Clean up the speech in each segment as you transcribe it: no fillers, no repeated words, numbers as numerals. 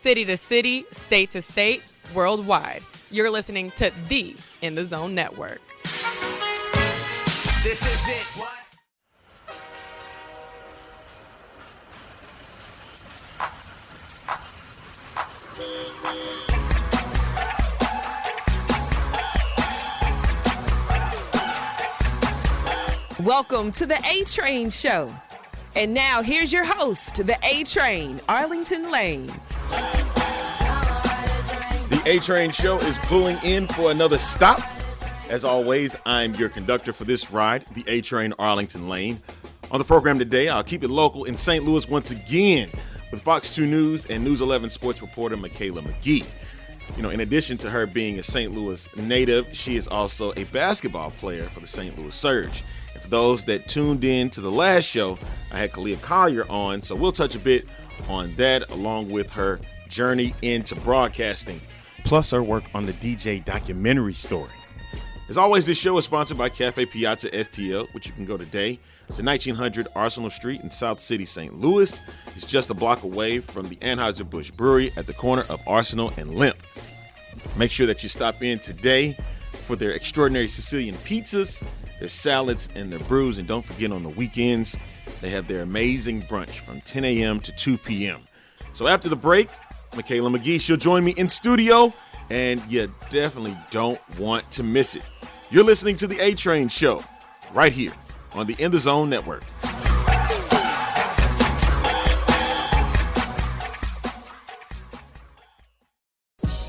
City to city, state to state, worldwide. You're listening to the In the Zone Network. This is it. What? Welcome to the A-Train Show. And now here's your host, the A-Train, Arlington Lane. The A-Train Show is pulling in for another stop. As always, I'm your conductor for this ride, the A-Train, Arlington Lane. On the program today, I'll keep it local in St. Louis once again with Fox 2 News and News 11 sports reporter Mikala McGhee. You know, in addition to her being a St. Louis native, she is also a basketball player for the St. Louis Surge. And for those that tuned in to the last show, I had Kalia Collier on, so we'll touch a bit on that along with her journey into broadcasting, plus her work on the DJ documentary story. As always, this show is sponsored by Cafe Piazza STL, which you can go today. It's at 1900 Arsenal Street in South City, St. Louis. It's just a block away from the Anheuser-Busch Brewery at the corner of Arsenal and Limp. Make sure that you stop in today for their extraordinary Sicilian pizzas, their salads, and their brews. And don't forget, on the weekends, they have their amazing brunch from 10 a.m. to 2 p.m. So after the break, Mikala McGhee, she'll join me in studio, and you definitely don't want to miss it. You're listening to the A-Train Show right here on the In the Zone Network.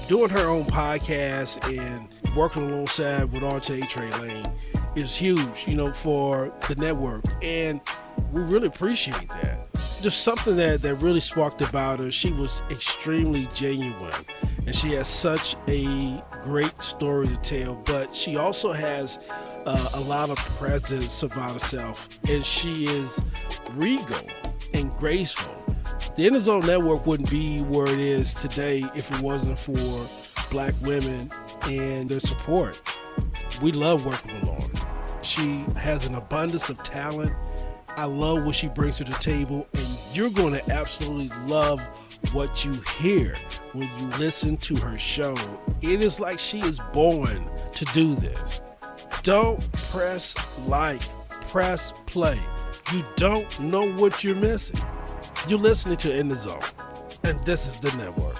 Doing her own podcast and working alongside with RJ A-Train Lane is huge, for the network. And we really appreciate that. Just something that really sparked about her. She was extremely genuine. And she has such a great story to tell, but she also has a lot of presence about herself, and she is regal and graceful. The In the Zone Network wouldn't be where it is today if it wasn't for Black women and their support. We love working with Lauren. She has an abundance of talent. I love what she brings to the table, and you're going to absolutely love what you hear when you listen to her show. It is like she is born to do this. Don't press like, press play. You don't know what you're missing. You're listening to In the Zone, and this is the network.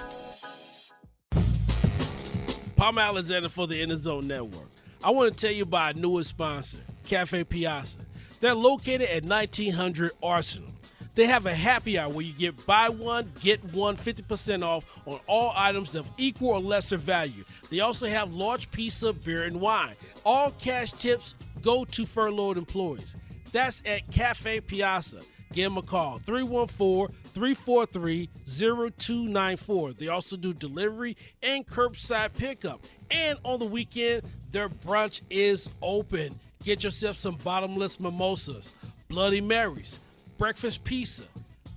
Palm Alexander for the In the Zone Network. I want to tell you about our newest sponsor, Cafe Piazza. They're located at 1900 Arsenal. They have a happy hour where you get buy one, get one 50% off on all items of equal or lesser value. They also have large pizza, beer, and wine. All cash tips go to furloughed employees. That's at Cafe Piazza. Give them a call, 314-343-0294. They also do delivery and curbside pickup. And on the weekend, their brunch is open. Get yourself some bottomless mimosas, Bloody Marys, breakfast pizza,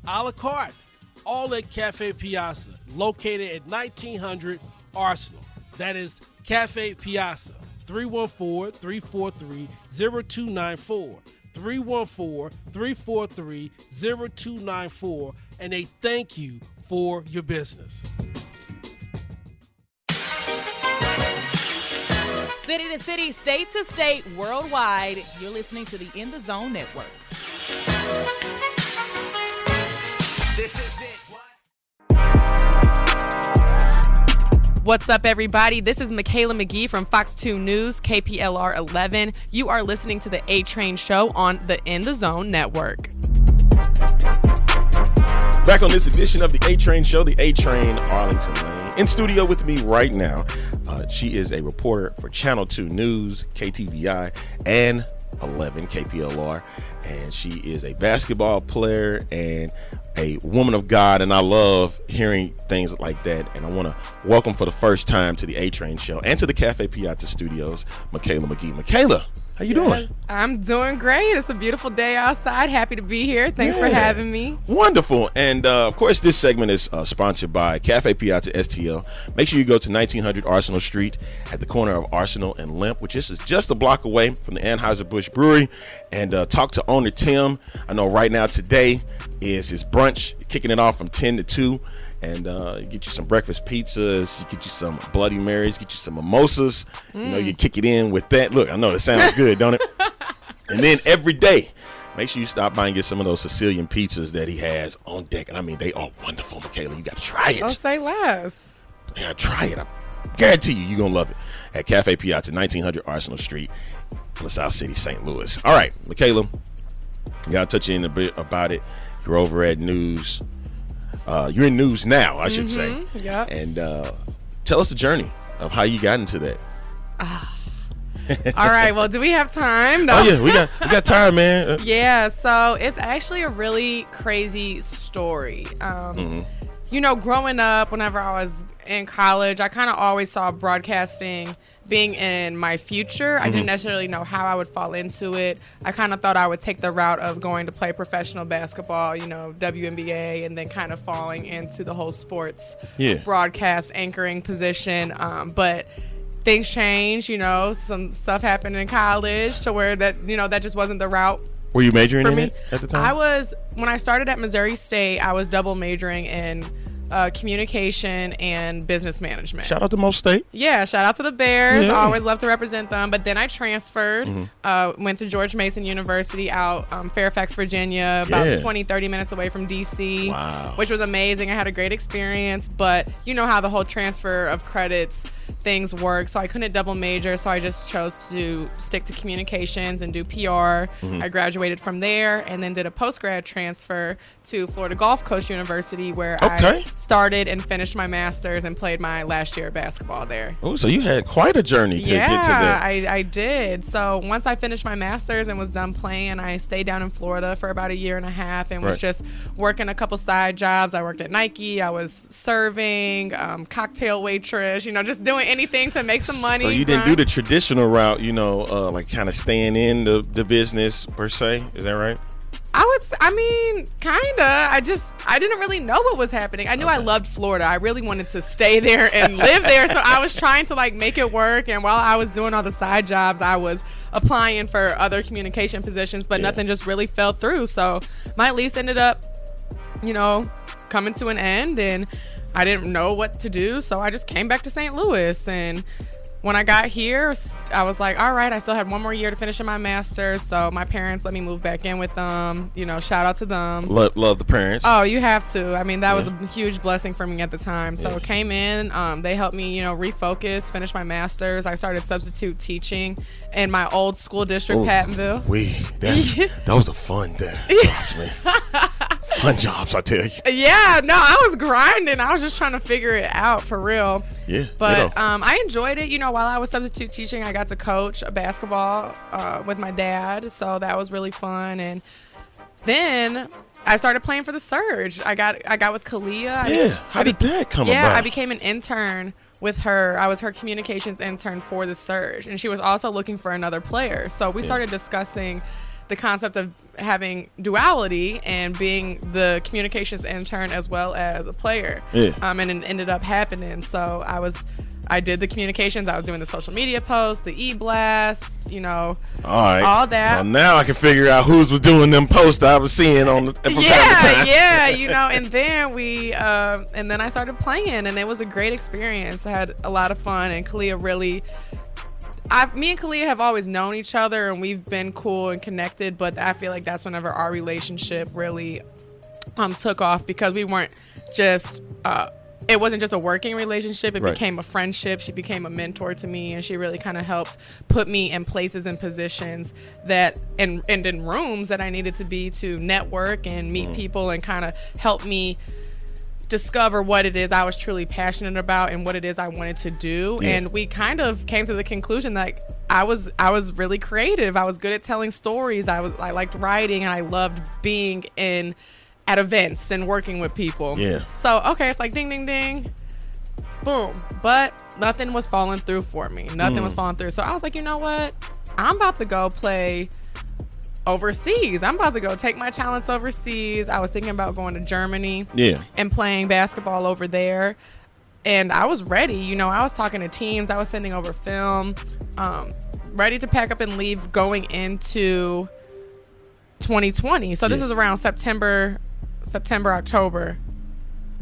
a la carte, all at Cafe Piazza, located at 1900 Arsenal. That is Cafe Piazza, 314-343-0294, 314-343-0294, and they thank you for your business. City to city, state to state, worldwide, you're listening to the In the Zone Network. This is it. What's up, everybody? This is Mikala McGhee from Fox 2 News, KPLR 11. You are listening to the A-Train Show on the In the Zone Network. Back on this edition of the A-Train Show, the A-Train, Arlington Lane. In studio with me right now, she is a reporter for Channel 2 News, KTVI, and 11 KPLR. And she is a basketball player and a woman of God, and I love hearing things like that. And I want to welcome for the first time to the A-Train Show and to the Cafe Piazza Studios, Mikala McGhee. Mikala, how you doing? I'm doing great. It's a beautiful day outside. Happy to be here. Thanks for having me. Wonderful. And of course, this segment is sponsored by Cafe Piazza STL. Make sure you go to 1900 Arsenal Street at the corner of Arsenal and Limp, which is just a block away from the Anheuser-Busch Brewery, and talk to owner Tim. I know right now today is his brunch, kicking it off from 10 to 2. And get you some breakfast pizzas, get you some Bloody Marys, get you some mimosas. You know, you kick it in with that. Look, I know that sounds good, don't it? And then every day, make sure you stop by and get some of those Sicilian pizzas that he has on deck. And I mean, they are wonderful, Mikala. You got to try it. Don't say less. You got to try it. I guarantee you're going to love it. At Cafe Piazza, 1900 Arsenal Street, LaSalle City, St. Louis. All right, Mikala, you got to touch in a bit about it. You're over at News. You're in News Now, I should say. Yeah. And tell us the journey of how you got into that. All right. Well, do we have time? No. Oh yeah, we got time, man. Yeah. So it's actually a really crazy story. You know, growing up, whenever I was in college, I kind of always saw broadcasting being in my future. I didn't necessarily know how I would fall into it. I kind of thought I would take the route of going to play professional basketball, you know, WNBA, and then kind of falling into the whole sports broadcast anchoring position. But things changed, you know, some stuff happened in college to where that, you know, that just wasn't the route. Were you majoring for in me it at the time? When I started at Missouri State, I was double majoring in communication and business management. Shout out to Mo State. Yeah, shout out to the Bears. Yeah. I always love to represent them. But then I transferred, went to George Mason University out Fairfax, Virginia, about 20, 30 minutes away from D.C., which was amazing. I had a great experience. But you know how the whole transfer of credits things work. So I couldn't double major. So I just chose to stick to communications and do PR. I graduated from there and then did a post-grad transfer to Florida Gulf Coast University where I started and finished my master's and played my last year of basketball there. Oh, so you had quite a journey to get to that. I did. So once I finished my master's and was done playing, I stayed down in Florida for about a year and a half and was just working a couple side jobs. I worked at Nike. I was serving, cocktail waitress, you know, just doing anything to make some money. So you didn't do the traditional route, you know, like kind of staying in the business per se. Is that right? I mean, kinda. I didn't really know what was happening. I knew I loved Florida. I really wanted to stay there and live there. So I was trying to like make it work. And while I was doing all the side jobs, I was applying for other communication positions, but nothing just really fell through. So my lease ended up, you know, coming to an end and I didn't know what to do. So I just came back to St. Louis. And when I got here, I was like, all right, I still had one more year to finish in my master's. So my parents let me move back in with them. You know, shout out to them. Love the parents. Oh, you have to. I mean, that was a huge blessing for me at the time. So it came in. They helped me, you know, refocus, finish my master's. I started substitute teaching in my old school district, Pattonville. That was a fun day. Gosh, man. Fun jobs, I tell you. Yeah, no, I was grinding. I was just trying to figure it out for real. Yeah. But I enjoyed it. You know, while I was substitute teaching, I got to coach basketball with my dad. So that was really fun. And then I started playing for the Surge. I got with Kalia. How did that come about? Yeah, I became an intern with her. I was her communications intern for the Surge. And she was also looking for another player. So we started discussing the concept of having duality and being the communications intern as well as a player. And it ended up happening. So I did the communications. I was doing the social media posts, the e-blast, you know, all that. So now I can figure out who was doing them posts I was seeing from time to time. Yeah, you know, and then and then I started playing and it was a great experience. I had a lot of fun and Kalia really... me and Kalia have always known each other and we've been cool and connected, but I feel like that's whenever our relationship really took off because we weren't just it wasn't just a working relationship. It became a friendship. She became a mentor to me and she really kind of helped put me in places and positions that and in rooms that I needed to be to network and meet people and kind of help me discover what it is I was truly passionate about and what it is I wanted to do. And we kind of came to the conclusion that I was really creative. I was good at telling stories. I liked writing and I loved being at events and working with people. So it's like ding ding ding, boom. But nothing was falling through for me. Nothing was falling through. So I was like, you know what? I'm about to go play overseas. I'm about to go take my talents overseas. I was thinking about going to Germany and playing basketball over there. And I was ready. You know, I was talking to teams. I was sending over film, ready to pack up and leave going into 2020. So this is around September September, October.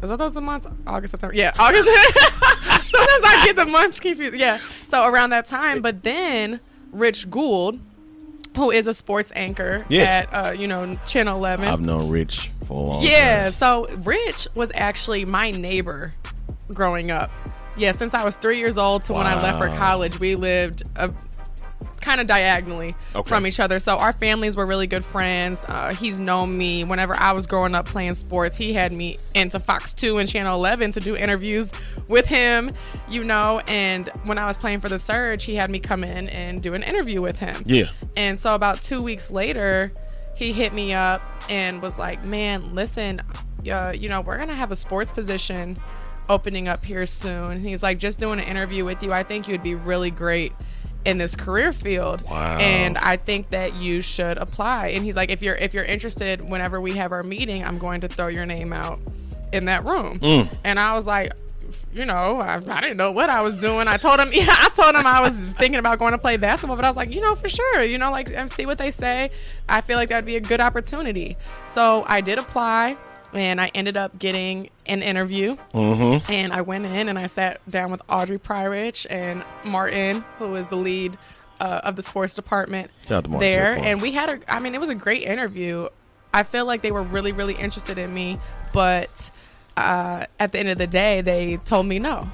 Is that those the months? August, September. Yeah, August. Sometimes I get the months confused. Yeah. So around that time, but then Rich Gould, who is a sports anchor at Channel 11. I've known Rich for a long time. Yeah. So Rich was actually my neighbor growing up. Yeah, since I was 3 years old to when I left for college, we lived kind of diagonally from each other. So our families were really good friends. He's known me whenever I was growing up playing sports. He had me into Fox 2 and Channel 11 to do interviews with him, and when I was playing for the Surge, he had me come in and do an interview with him. Yeah. And so about 2 weeks later, he hit me up and was like, man, listen, we're going to have a sports position opening up here soon. And he's like, just doing an interview with you. I think you would be really great in this career field. Wow. And I think that you should apply. And he's like, if you're interested, whenever we have our meeting, I'm going to throw your name out in that room. And I was like, I didn't know what I was doing. I told him I was thinking about going to play basketball, but I was like, for sure, see what they say. I feel like that'd be a good opportunity. So I did apply. And I ended up getting an interview. And I went in and I sat down with Audrey Pryorich and Martin, who is the lead of the sports department there. And we had it was a great interview. I feel like they were really, really interested in me. But at the end of the day, they told me no.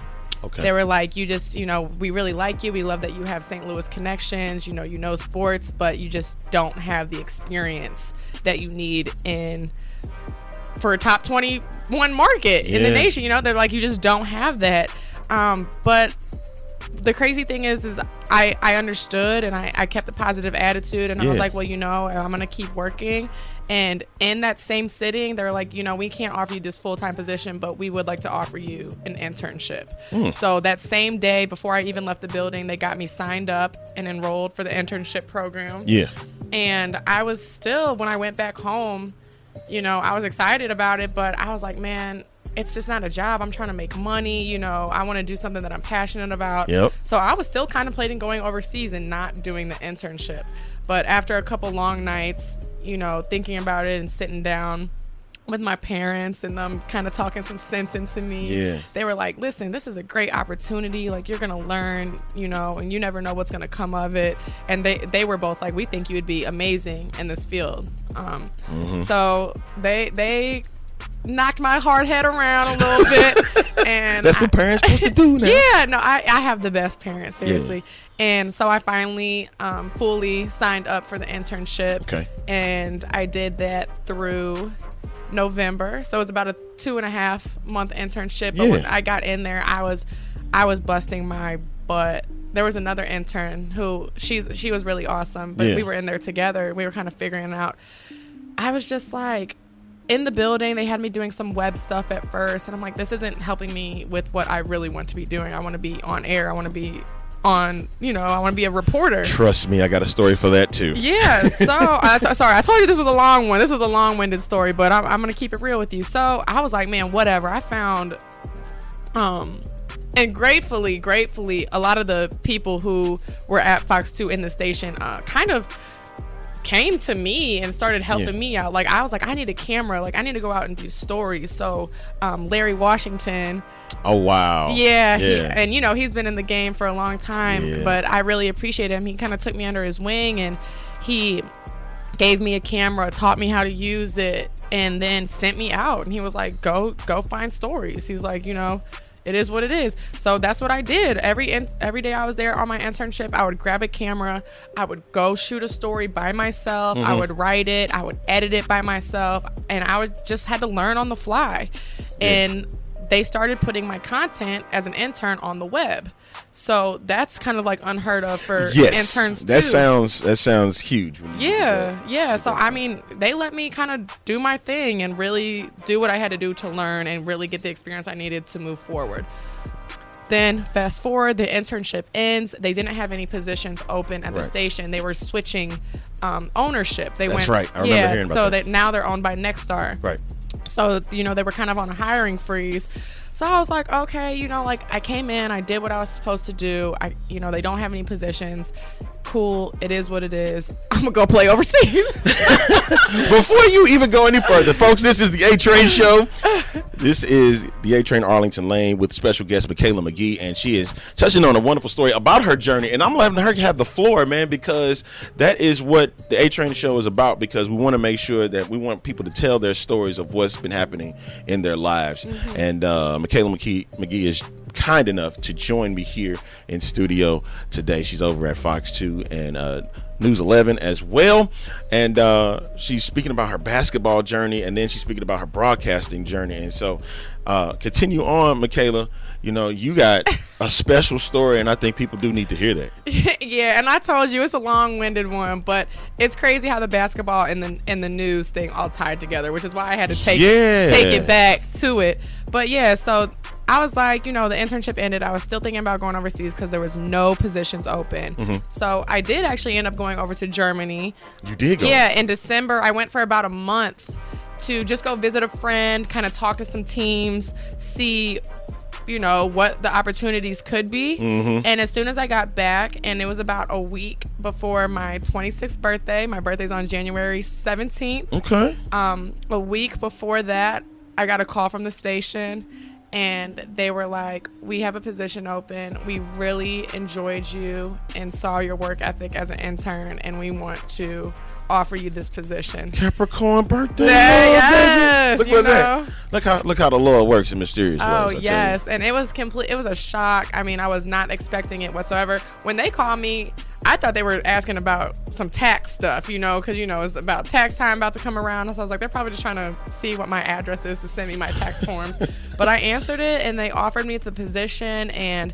Okay. They were like, you just, we really like you. We love that you have St. Louis connections. You know sports, but you just don't have the experience that you need for a top 21 market in the nation. They're like, you just don't have that. But the crazy thing is I understood, and I kept a positive attitude, and I was like, well, I'm going to keep working. And in that same sitting, they're like, we can't offer you this full-time position, but we would like to offer you an internship. So that same day, before I even left the building, they got me signed up and enrolled for the internship program. Yeah. And I was still, when I went back home, I was excited about it, but I was like, man, it's just not a job. I'm trying to make money. I want to do something that I'm passionate about. Yep. So I was still contemplating going overseas and not doing the internship. But after a couple long nights, thinking about it and sitting down with my parents and them kind of talking some sense into me, they were like, listen, this is a great opportunity. Like, you're going to learn, and you never know what's going to come of it. And they were both like, we think you would be amazing in this field. So they knocked my hard head around a little bit. And that's what parents supposed to do now. Yeah, no, I have the best parents, seriously. And so I finally fully signed up for the internship. Okay. And I did that through November. So it was about a 2.5 month internship. But when I got in there, I was busting my butt. There was another intern who she was really awesome, but we were in there together. We were kind of figuring it out. I was just like, in the building, they had me doing some web stuff at first, and I'm like, this isn't helping me with what I really want to be doing. I want to be on air. I want to be on, I want to be a reporter. Trust me, I got a story for that too. Yeah, so sorry, I told you this was a long one. This is a long-winded story, but I'm going to keep it real with you. So I was like, man, whatever. I found, and gratefully, a lot of the people who were at Fox 2 in the station kind of came to me and started helping me out. Like, I was like, I need a camera. Like, I need to go out and do stories. So Larry Washington. Oh, wow. Yeah. And, he's been in the game for a long time, but I really appreciate him. He kind of took me under his wing, and he gave me a camera, taught me how to use it, and then sent me out. And he was like, go find stories. He's like, it is what it is. So that's what I did. Every day I was there on my internship, I would grab a camera. I would go shoot a story by myself. I would write it. I would edit it by myself. And I would just had to learn on the fly. And they started putting my content as an intern on the web. So that's kind of like unheard of for interns too. That sounds huge. Yeah. So I mean, they let me kind of do my thing and really do what I had to do to learn and really get the experience I needed to move forward. Then fast forward, the internship ends. They didn't have any positions open at the station. They were switching ownership. That's right. I remember hearing about that. So now they're owned by Nexstar. Right. So, they were kind of on a hiring freeze. So I was like, okay, I came in, I did what I was supposed to do. They don't have any positions. cool. It is what it is. I'm gonna go play overseas. Before you even go any further, folks, this is the A Train Show. This is the A Train Arlington Lane with special guest Mikala McGhee, and she is touching on a wonderful story about her journey. And I'm letting her have the floor, man, because that is what the A Train Show is about. Because we want to make sure that we want people to tell their stories of what's been happening in their lives. And Mikala McGhee is kind enough to join me here in studio today. She's over at Fox 2 and News 11 as well, and she's speaking about her basketball journey, and then she's speaking about her broadcasting journey. And so continue on, Mikala. You know, you got a special story, and I think people do need to hear that. Yeah, and I told you it's a long-winded one, but it's crazy how the basketball and the news thing all tied together, which is why I had to take it back to it. But yeah, so I was like, you know, the internship ended. I was still thinking about going overseas because there was no positions open. So I did actually end up going over to Germany. You did go? Yeah, in December. I went for about a month to just go visit a friend, kind of talk to some teams, see, you know, what the opportunities could be. And as soon as I got back, and it was about a week before my 26th birthday, my birthday's on January 17th. Okay. A week before that, I got a call from the station, and they were like, we have a position open. We really enjoyed you and saw your work ethic as an intern, and we want to offer you this position. Capricorn birthday. Yes, Look what's that. Look how the Lord works in mysterious ways. Oh, yes. And it was it was a shock. I mean, I was not expecting it whatsoever. When they called me, I thought they were asking about some tax stuff, you know, because, you know, it's about tax time about to come around. So I was like, they're probably just trying to see what my address is to send me my tax forms. But I answered it, and they offered me the position. And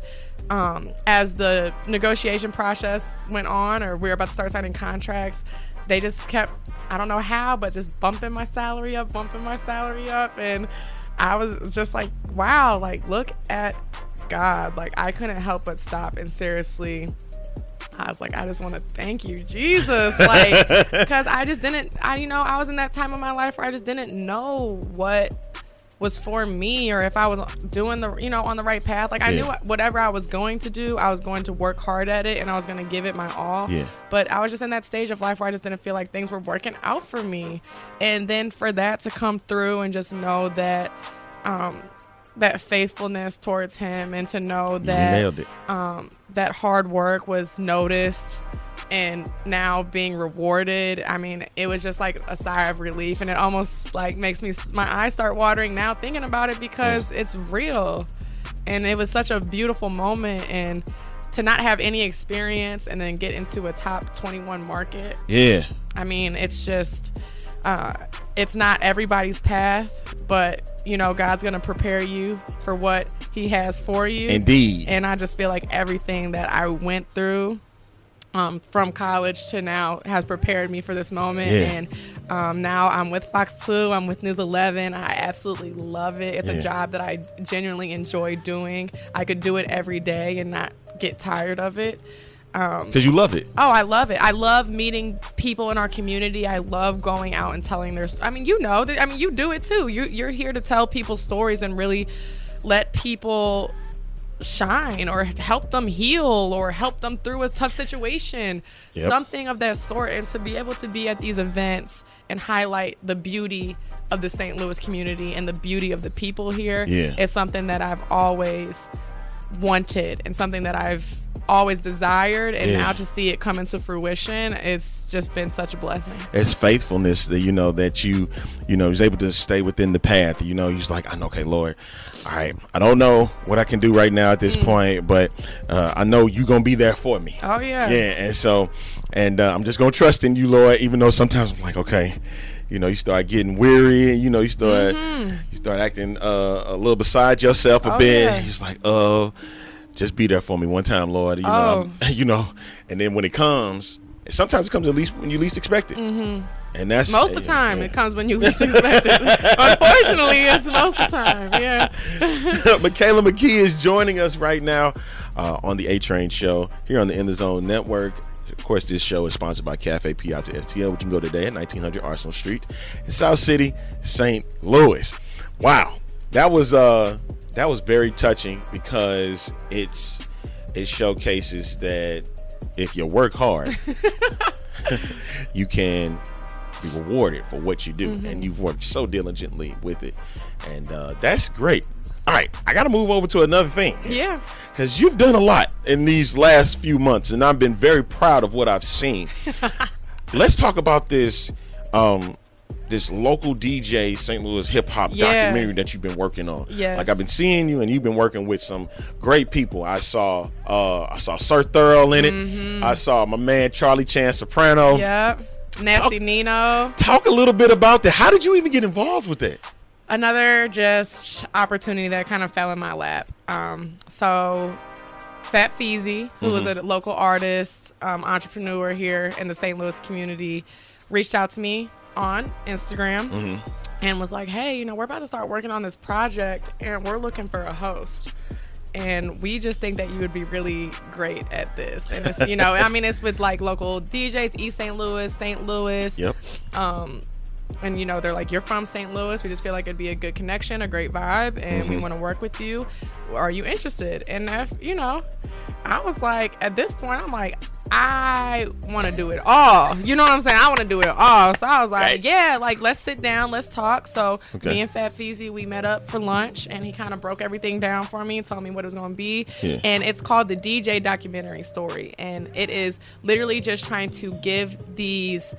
as the negotiation process went on, or we were about to start signing contracts, they just kept, I don't know how, but just bumping my salary up. And I was just like, wow, like, look at God. Like, I couldn't help but stop and seriously, I was like, I just want to thank you, Jesus. Like, because I just didn't, I was in that time of my life where I just didn't know what was for me, or if I was doing the, you know, on the right path. Like, I knew whatever I was going to do, I was going to work hard at it, and I was going to give it my all. But I was just in that stage of life where I just didn't feel like things were working out for me. And then for that to come through and just know that, that faithfulness towards him, and to know that nailed it. That hard work was noticed and now being rewarded. I mean, it was just like a sigh of relief, and it almost like makes my eyes start watering now thinking about it, because it's real. And it was such a beautiful moment, and to not have any experience and then get into a top 21 market. Yeah. I mean, it's just, it's not everybody's path, but, you know, God's going to prepare you for what he has for you. Indeed. And I just feel like everything that I went through from college to now has prepared me for this moment. And now I'm with Fox 2. I'm with News 11. I absolutely love it. It's a job that I genuinely enjoy doing. I could do it every day and not get tired of it. Because you love it. Oh, I love it. I love meeting people in our community. I love going out and telling their, I mean, you know, I mean, you do it too. You're here to tell people stories and really let people shine, or help them heal, or help them through a tough situation, something of that sort. And to be able to be at these events and highlight the beauty of the St. Louis community and the beauty of the people here is something that I've always wanted, and something that I've always desired, and now to see it come into fruition, it's just been such a blessing. It's faithfulness that, you know, that you was able to stay within the path. You know, you're like, I know, okay, Lord, all right, I don't know what I can do right now at this point, but I know you're gonna be there for me. Oh yeah. And so, I'm just gonna trust in you, Lord, even though sometimes I'm like, okay, you know, you start getting weary, and you know, you start acting a little beside yourself a bit. You're just like, just be there for me one time, Lord. You know, you know, and then when it comes, sometimes it comes at least when you least expect it. And that's most of the time it comes when you least expect it. Unfortunately, it's most of the time. Mikala McGhee is joining us right now on the A Train Show here on the In the Zone Network. Of course, this show is sponsored by Cafe Piazza STL, which you can go today at 1900 Arsenal Street in South City, St. Louis. Wow, that was very touching, because it showcases that if you work hard, you can be rewarded for what you do, and you've worked so diligently with it, and that's great. All right, I got to move over to another thing. Yeah. Because you've done a lot in these last few months, and I've been very proud of what I've seen. Let's talk about this this local DJ St. Louis hip hop documentary that you've been working on. Yes. Like, I've been seeing you, and you've been working with some great people. I saw Sir Thurl in it. I saw my man Charlie Chan Soprano. Yep. Nasty Nino. Talk a little bit about that. How did you even get involved with that? Another just opportunity that kind of fell in my lap. So Fat Feezy, who was a local artist, entrepreneur here in the St. Louis community, reached out to me on Instagram and was like, hey, you know, we're about to start working on this project and we're looking for a host. And we just think that you would be really great at this. And it's, you know, I mean, it's with like local DJs, East St. Louis. Yep. And, you know, they're like, you're from St. Louis. We just feel like it'd be a good connection, a great vibe, and we want to work with you. Are you interested? And, you know, I was like, at this point, I'm like, I want to do it all. You know what I'm saying? I want to do it all. So I was like, yeah, like, let's sit down. Let's talk. So me and Fat Feezy, we met up for lunch, and he kind of broke everything down for me and told me what it was going to be. Yeah. And it's called the DJ Documentary Story. And it is literally just trying to give these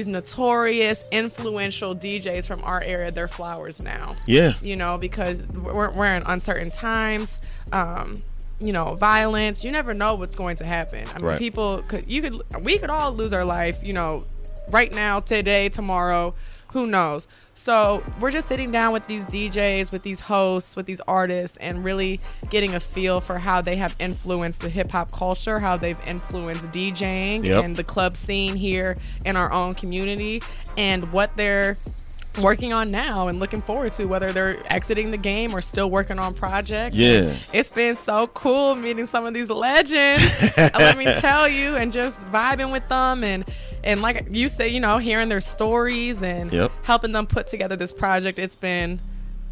notorious, influential DJs from our area their flowers now. Yeah. You know, because we're in uncertain times, you know, violence. You never know what's going to happen. I mean, we could all lose our life, you know, right now, today, tomorrow, who knows? So we're just sitting down with these DJs, with these hosts, with these artists, and really getting a feel for how they have influenced the hip hop culture, how they've influenced DJing and the club scene here in our own community, and what they're working on now and looking forward to, whether they're exiting the game or still working on projects. Yeah. It's been so cool meeting some of these legends, let me tell you, and just vibing with them and like you say, you know, hearing their stories and helping them put together this project. It's been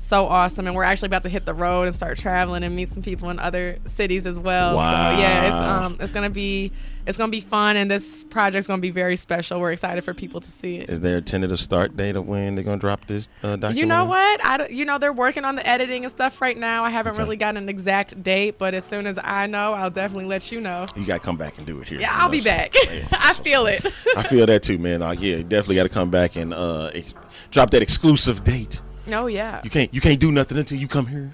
so awesome, and we're actually about to hit the road and start traveling and meet some people in other cities as well. Wow. So yeah, it's gonna be fun, and this project's gonna be very special. We're excited for people to see it. Is there a tentative start date of when they're gonna drop this documentary? You know what? You know, they're working on the editing and stuff right now. I haven't really gotten an exact date, but as soon as I know, I'll definitely let you know. You gotta come back and do it here. Yeah, I'll be back. I feel it. I feel that too, man. Yeah, definitely gotta come back and drop that exclusive date. Oh yeah. You can't do nothing until you come here.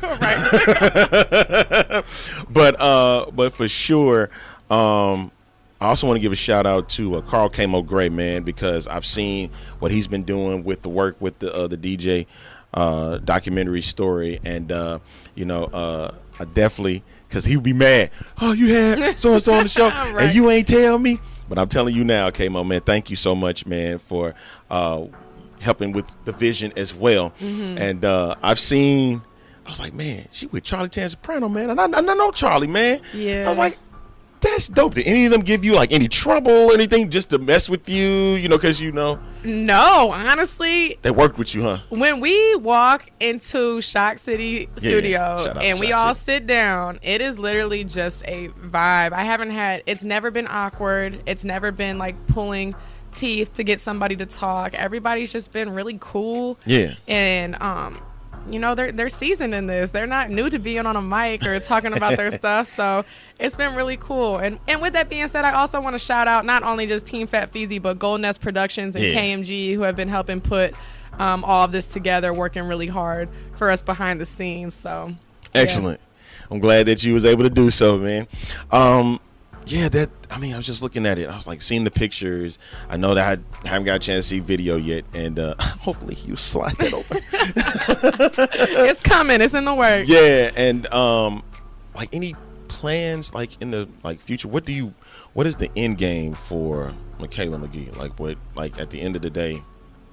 Right. But for sure, I also want to give a shout out to Carl Camo Gray, man, because I've seen what he's been doing with the work with the DJ documentary story, and you know, I definitely, because he would be mad. Oh, you had so and so on the show, right, and you ain't tell me. But I'm telling you now, Camo, man, thank you so much, man, for helping with the vision as well. And I've seen, I was like, man, she with Charlie Chan Soprano, man, and I know Charlie, man. Yeah. I was like, that's dope. Did any of them give you like any trouble, anything, just to mess with you, you know, because you know? No, honestly. They worked with you, huh? When we walk into Shock City Studio and we all sit down, it is literally just a vibe. It's never been awkward. It's never been like pulling teeth to get somebody to talk. Everybody's just been really cool. Yeah. And you know, they're seasoned in this. They're not new to being on a mic or talking about their stuff. So it's been really cool. And with that being said, I also want to shout out not only just Team Fat Feezy, but Golden Nest Productions and KMG, who have been helping put all of this together, working really hard for us behind the scenes. So excellent. I'm glad that you was able to do so, man. Yeah, I was just looking at it. I was like, seeing the pictures. I know that I haven't got a chance to see video yet, and hopefully you slide that over. It's coming. It's in the works. Yeah, and like any plans like in the future? What is the end game for Mikala McGhee? Like at the end of the day,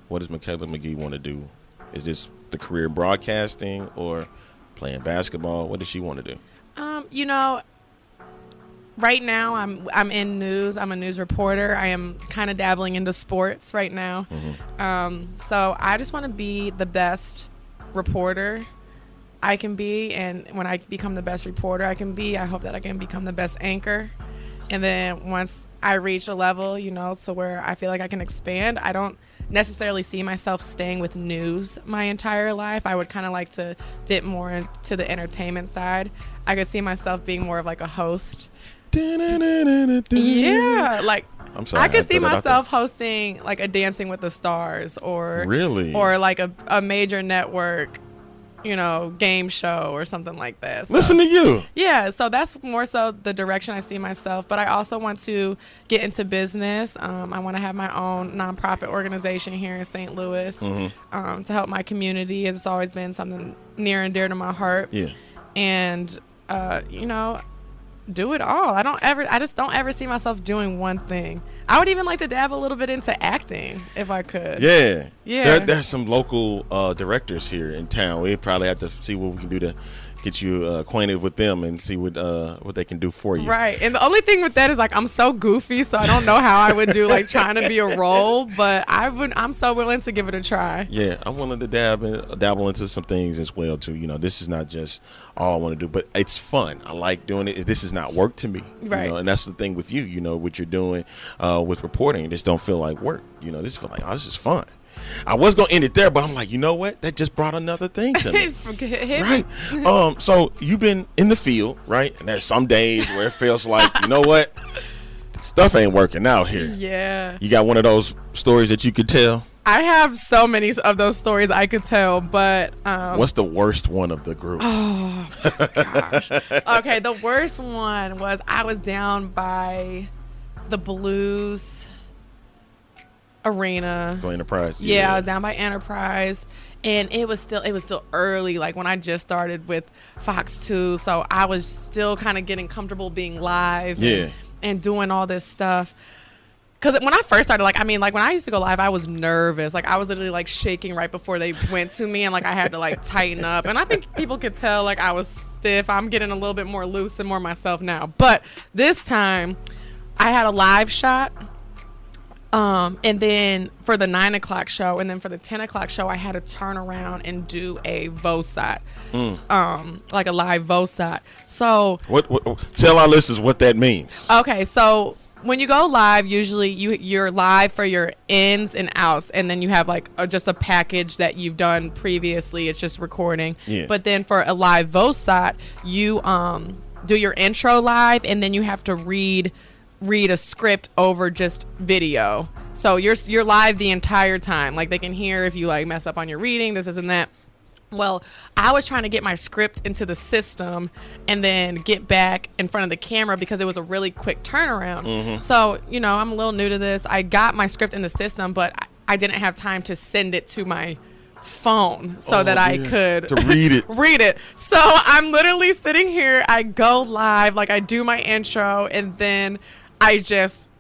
what does Mikala McGhee want to do? Is this the career broadcasting or playing basketball? What does she want to do? You know, right now I'm in news. I'm a news reporter. I am kind of dabbling into sports right now. So I just want to be the best reporter I can be, and when I become the best reporter I can be, I hope that I can become the best anchor. And then once I reach a level, to where I feel like I can expand, I don't necessarily see myself staying with news my entire life. I would kind of like to dip more into the entertainment side. I could see myself being more of like a host. Yeah, like I'm sorry, I could see myself hosting like a Dancing with the Stars or like a major network, game show or something like that. So, listen to you. Yeah, so that's more so the direction I see myself. But I also want to get into business. I want to have my own nonprofit organization here in St. Louis to help my community. It's always been something near and dear to my heart. Yeah, and do it all. I just don't ever see myself doing one thing. I would even like to dabble a little bit into acting if I could. Yeah. Yeah. There's some local directors here in town. We probably have to see what we can do to get you acquainted with them and see what they can do for you. Right. And the only thing with that is like I'm so goofy, so I don't know how I would do like trying to be a role, but I'm so willing to give it a try. Yeah, I'm willing to dabble into some things as well too. This is not just all I want to do, but it's fun. I like doing it. This is not work to me. Right. And that's the thing with you, what you're doing with reporting. It just don't feel like work. This feel like, this is fun. I was gonna end it there, but I'm like, you know what? That just brought another thing to me. Right. So you've been in the field, right? And there's some days where it feels like, you know what? Stuff ain't working out here. Yeah. You got one of those stories that you could tell? I have so many of those stories I could tell, but what's the worst one of the group? Oh gosh. Okay, the worst one was I was down by the Blues Arena. So Enterprise. Yeah, I was down by Enterprise, and it was still early, like when I just started with Fox 2, so I was still kind of getting comfortable being live and doing all this stuff. Because when I first started, when I used to go live, I was nervous. Like, I was literally, like, shaking right before they went to me, and, like, I had to, like, tighten up. And I think people could tell, like, I was stiff. I'm getting a little bit more loose and more myself now. But this time, I had a live shot. And then for the 9 o'clock show, and then for the 10 o'clock show, I had to turn around and do a VOSAT, like a live VOSAT. So, what? Tell our listeners what that means. Okay, so when you go live, usually you're live for your ins and outs, and then you have like just a package that you've done previously. It's just recording. Yeah. But then for a live VOSAT, you do your intro live, and then you have to read a script over just video. So you're live the entire time. Like, they can hear if you like mess up on your reading, this and that. Well, I was trying to get my script into the system and then get back in front of the camera because it was a really quick turnaround. So, I'm a little new to this. I got my script in the system, but I didn't have time to send it to my phone so that I could to read it. So I'm literally sitting here. I go live, like I do my intro, and then I just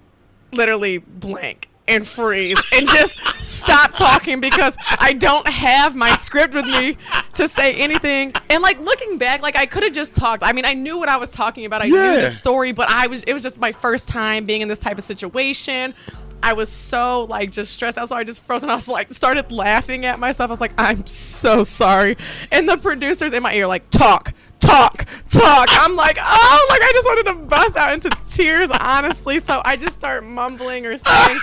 literally blank and freeze and just stop talking because I don't have my script with me to say anything. And like looking back, like I could have just talked. I mean, I knew what I was talking about. I knew the story, but it was just my first time being in this type of situation. I was so like just stressed out, so I just froze and I was like started laughing at myself. I was like, I'm so sorry. And the producers in my ear like, talk. I'm like, oh, like I just wanted to bust out into tears, honestly. So I just start mumbling or saying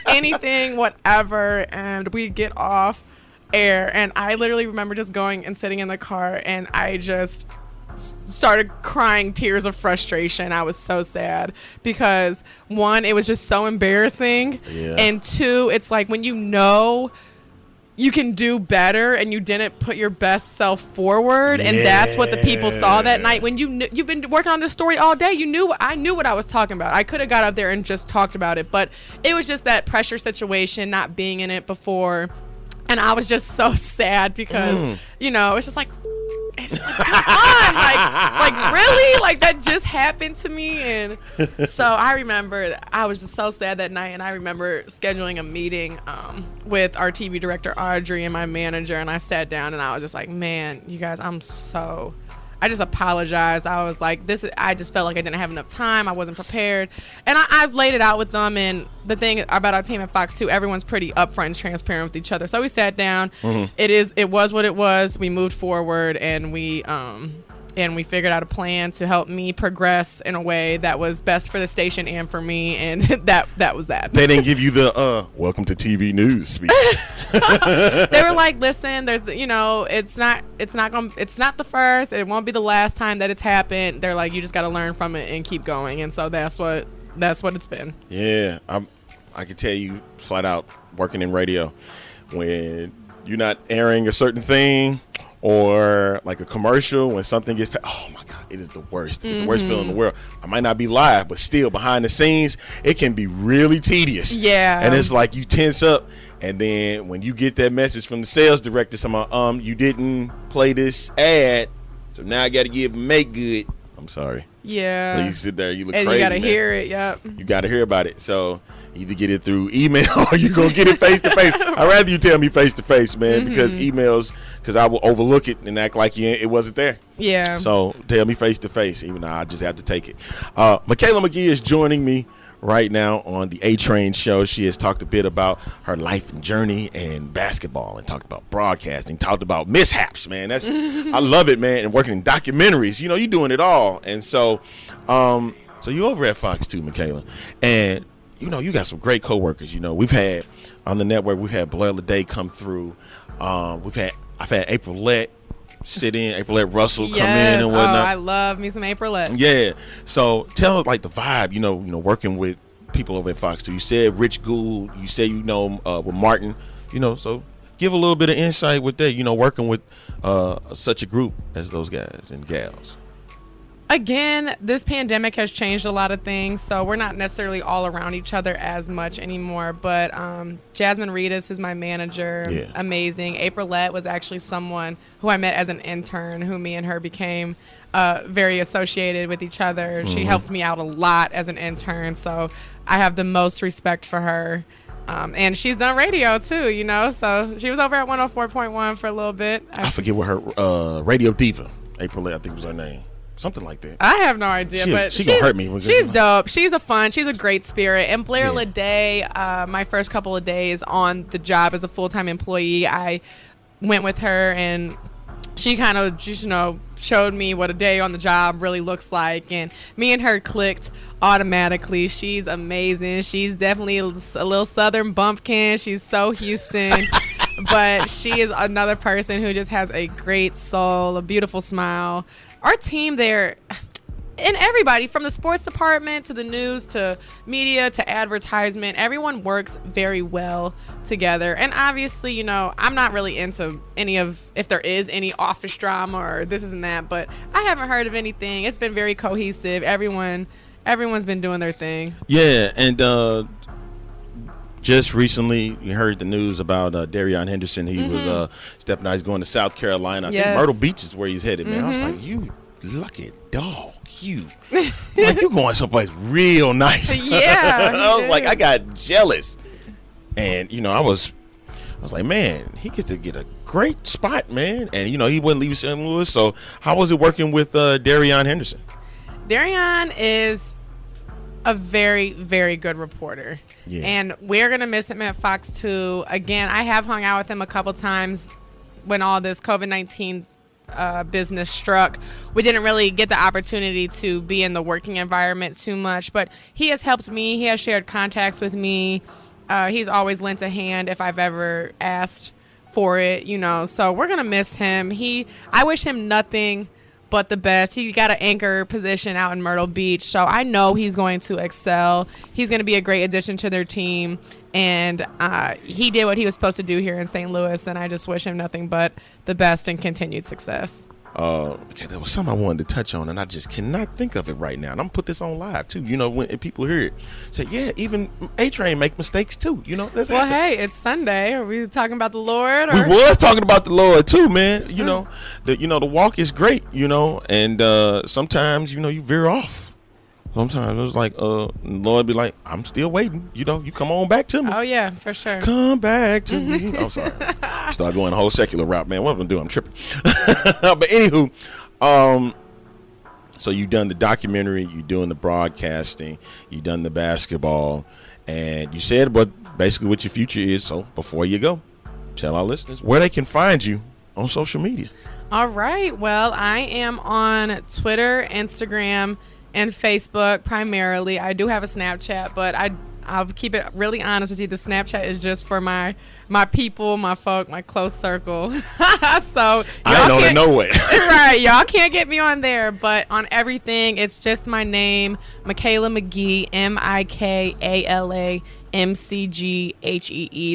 anything, whatever, and we get off air. And I literally remember just going and sitting in the car, and I just started crying tears of frustration. I was so sad because, one, it was just so embarrassing, and two, it's like when you can do better and you didn't put your best self forward, and that's what the people saw that night. When you've been working on this story all day, I knew what I was talking about. I could have got up there and just talked about it, but it was just that pressure situation, not being in it before, and I was just so sad because it's just like, it's just like, come on, like really, like that just happened to me. And so I remember I was just so sad that night, and I remember scheduling a meeting with our TV director Audrey and my manager, and I sat down and I was just like, man, you guys, I just apologized. I was like, I just felt like I didn't have enough time. I wasn't prepared. And I laid it out with them. And the thing about our team at Fox 2, everyone's pretty upfront and transparent with each other. So we sat down. It was what it was. We moved forward, and and we figured out a plan to help me progress in a way that was best for the station and for me, and that was that. They didn't give you the welcome to TV news speech. They were like, listen, there's, it's not the first, it won't be the last time that it's happened. They're like, you just got to learn from it and keep going. And so that's what it's been. Yeah, I can tell you flat out, working in radio, when you're not airing a certain thing or like a commercial, when something gets oh my God, it is the worst. It's the worst feeling in the world. I might not be live, but still behind the scenes, it can be really tedious. Yeah. And it's like you tense up, and then when you get that message from the sales director, somehow, you didn't play this ad, so now I got to make good. I'm sorry. Yeah. So you sit there, you look and crazy. You got to man. hear it. Yep. You got to hear about it. So either get it through email or you going to get it face to face. I'd rather you tell me face to face, man, because emails, because I will overlook it and act like it wasn't there. Yeah. So tell me face to face, even though I just have to take it. Mikala McGhee is joining me right now on the A-Train show. She has talked a bit about her life and journey and basketball, and talked about broadcasting, talked about mishaps, man. That's I love it, man. And working in documentaries, you're doing it all. And so so you over at Fox too, Mikala, and you got some great coworkers. We've had on the network, we've had Blair Lede come through. I've had April Lett sit in, April Lett Russell come in and whatnot. I love me some April Lett. Yeah. So tell us like the vibe, working with people over at Fox 2. You said Rich Gould, you say with Martin, so give a little bit of insight with that, working with such a group as those guys and gals. Again, this pandemic has changed a lot of things, so we're not necessarily all around each other as much anymore. But Jasmine Reedus, who's my manager, amazing. April Lett was actually someone who I met as an intern, who me and her became very associated with each other. She helped me out a lot as an intern, so I have the most respect for her. And she's done radio too, so she was over at 104.1 for a little bit. I forget what her Radio Diva, April Lett, I think was her name. Something like that. I have no idea, but she's gonna hurt me. She's dope. She's a great spirit. And Blair Lede, my first couple of days on the job as a full-time employee, I went with her, and she kind of showed me what a day on the job really looks like, and me and her clicked automatically. She's amazing. She's definitely a little Southern bumpkin. She's so Houston. But she is another person who just has a great soul, a beautiful smile. Our team there, and everybody from the sports department to the news to media to advertisement, everyone works very well together. And obviously, I'm not really into if there is any office drama or this and that, but I haven't heard of anything. It's been very cohesive. Everyone's been doing their thing. Yeah, and just recently you heard the news about Darion Henderson. He was stepping out. He's going to South Carolina. I think Myrtle Beach is where he's headed, man. I was like, you lucky dog. You going someplace real nice. Yeah. I was like, I got jealous. And, I was like, man, he gets to get a great spot, man. And, he wouldn't leave St. Louis. So how was it working with Darion Henderson? Darion is a very, very good reporter. Yeah. And we're going to miss him at Fox 2. Again, I have hung out with him a couple times when all this COVID-19 business struck. We didn't really get the opportunity to be in the working environment too much, but he has helped me. He has shared contacts with me. He's always lent a hand if I've ever asked for it, so we're going to miss him. I wish him nothing but the best. He got an anchor position out in Myrtle Beach, so I know he's going to excel. He's going to be a great addition to their team, and he did what he was supposed to do here in St. Louis, and I just wish him nothing but the best and continued success. Okay, there was something I wanted to touch on, and I just cannot think of it right now. And I'm gonna put this on live too. When people hear it, say, "Yeah, even A-Train make mistakes too." Well, hey, it's Sunday. Are we talking about the Lord? Or? We was talking about the Lord too, man. The walk is great. And sometimes you veer off. Sometimes it was like, Lord be like, I'm still waiting. You come on back to me. Oh, yeah, for sure. Come back to me. I'm sorry. Start going the whole secular route, man. What am I going to do? I'm tripping. But anywho, so you done the documentary, you doing the broadcasting, you done the basketball, and you said basically what your future is. So before you go, tell our listeners where they can find you on social media. All right. Well, I am on Twitter, Instagram, and Facebook primarily. I do have a Snapchat, but I'll keep it really honest with you. The Snapchat is just for my people, my folk, my close circle. So I ain't on it no way. Right. Y'all can't get me on there, but on everything, it's just my name, Mikala McGhee, MIKALAMCGHEE.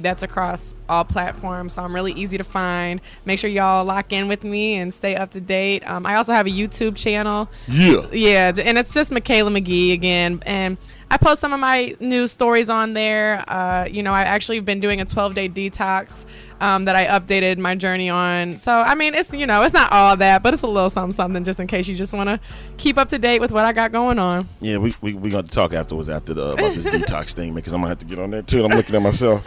That's across all platforms, so I'm really easy to find. Make sure y'all lock in with me and stay up to date. I also have a YouTube channel. Yeah, and it's just Mikala McGhee again, and I post some of my news stories on there. I've actually been doing a 12-day detox that I updated my journey on. So, I mean, it's not all that, but it's a little something just in case you just want to keep up to date with what I got going on. Yeah, we got to talk afterwards about this detox thing, because I'm going to have to get on that too. I'm looking at myself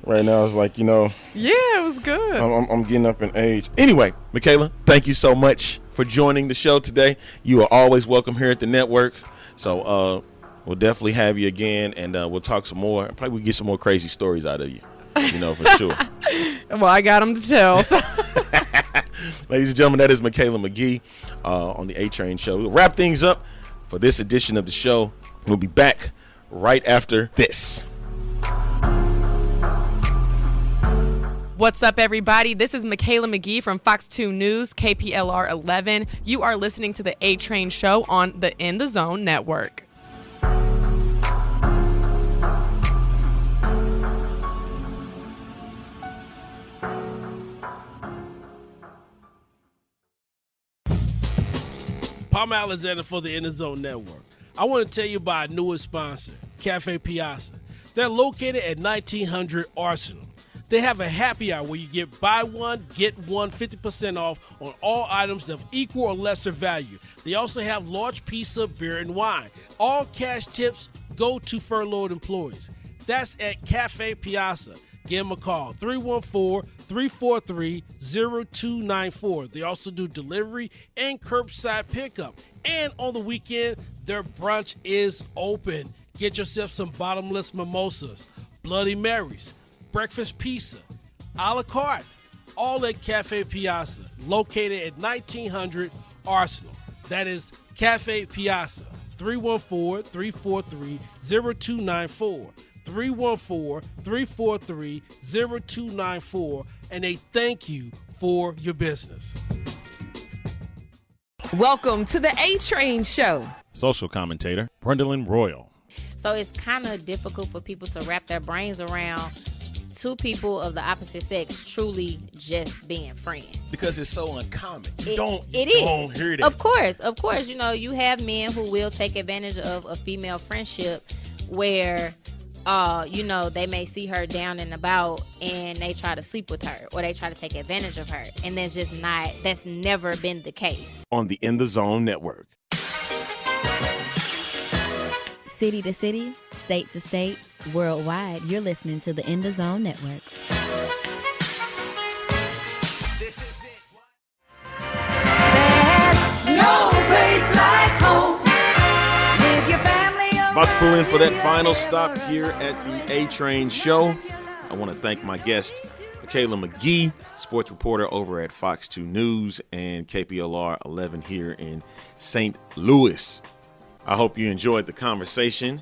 right now. It's like, Yeah, it was good. I'm getting up in age. Anyway, Mikala, thank you so much for joining the show today. You are always welcome here at the network. So, we'll definitely have you again, and we'll talk some more. Probably we'll get some more crazy stories out of you, for sure. Well, I got them to tell. So. Ladies and gentlemen, that is Mikala McGhee on the A-Train Show. We'll wrap things up for this edition of the show. We'll be back right after this. What's up, everybody? This is Mikala McGhee from Fox 2 News, KPLR 11. You are listening to the A-Train Show on the In the Zone Network. Palmer Alexander for the In the Zone Network. I want to tell you about our newest sponsor, Cafe Piazza. They're located at 1900 Arsenal. They have a happy hour where you get buy one, get one 50% off on all items of equal or lesser value. They also have large pizza, beer, and wine. All cash tips go to furloughed employees. That's at Cafe Piazza. Give them a call, 314-343-0294. They also do delivery and curbside pickup. And on the weekend, their brunch is open. Get yourself some bottomless mimosas, Bloody Marys, breakfast pizza, a la carte, all at Cafe Piazza, located at 1900 Arsenal. That is Cafe Piazza, 314-343-0294. 314-343-0294, and they thank you for your business. Welcome to the A-Train Show. Social commentator, Brendan Royal. So it's kind of difficult for people to wrap their brains around two people of the opposite sex truly just being friends. Because it's so uncommon. It You don't hear that. Of course. You have men who will take advantage of a female friendship where they may see her down and about and they try to sleep with her or they try to take advantage of her. And that's never been the case. On the In the Zone Network. City to city, state to state, worldwide, you're listening to the In the Zone Network. This is it. No place like home. With your family About to pull in for that final stop here at the A-Train Show. I want to thank my guest, Mikala McGhee, sports reporter over at Fox 2 News and KPLR 11 here in St. Louis. I hope you enjoyed the conversation.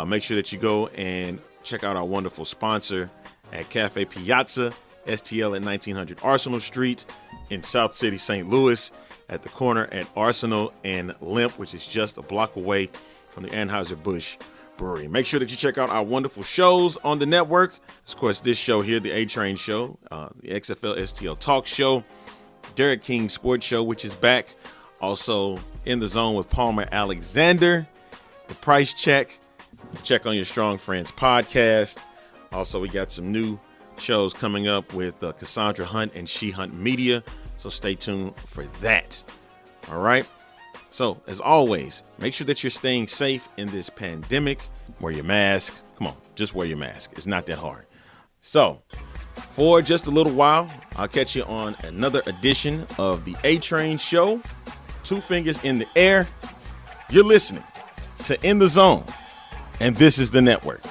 Make sure that you go and check out our wonderful sponsor at Cafe Piazza, STL at 1900 Arsenal Street in South City, St. Louis, at the corner at Arsenal and Limp, which is just a block away from the Anheuser-Busch Brewery. Make sure that you check out our wonderful shows on the network. Of course, this show here, the A-Train Show, the XFL STL Talk Show, Derek King Sports Show, which is back. Also, In the Zone with Palmer Alexander, The Price Check, check on your Strong Friends podcast. Also, we got some new shows coming up with Cassandra Hunt and She Hunt Media, so stay tuned for that. All right? So, as always, make sure that you're staying safe in this pandemic. Wear your mask. Come on, just wear your mask. It's not that hard. So, for just a little while, I'll catch you on another edition of the A-Train Show. 2 fingers in the air. You're listening to In the Zone, and this is the network.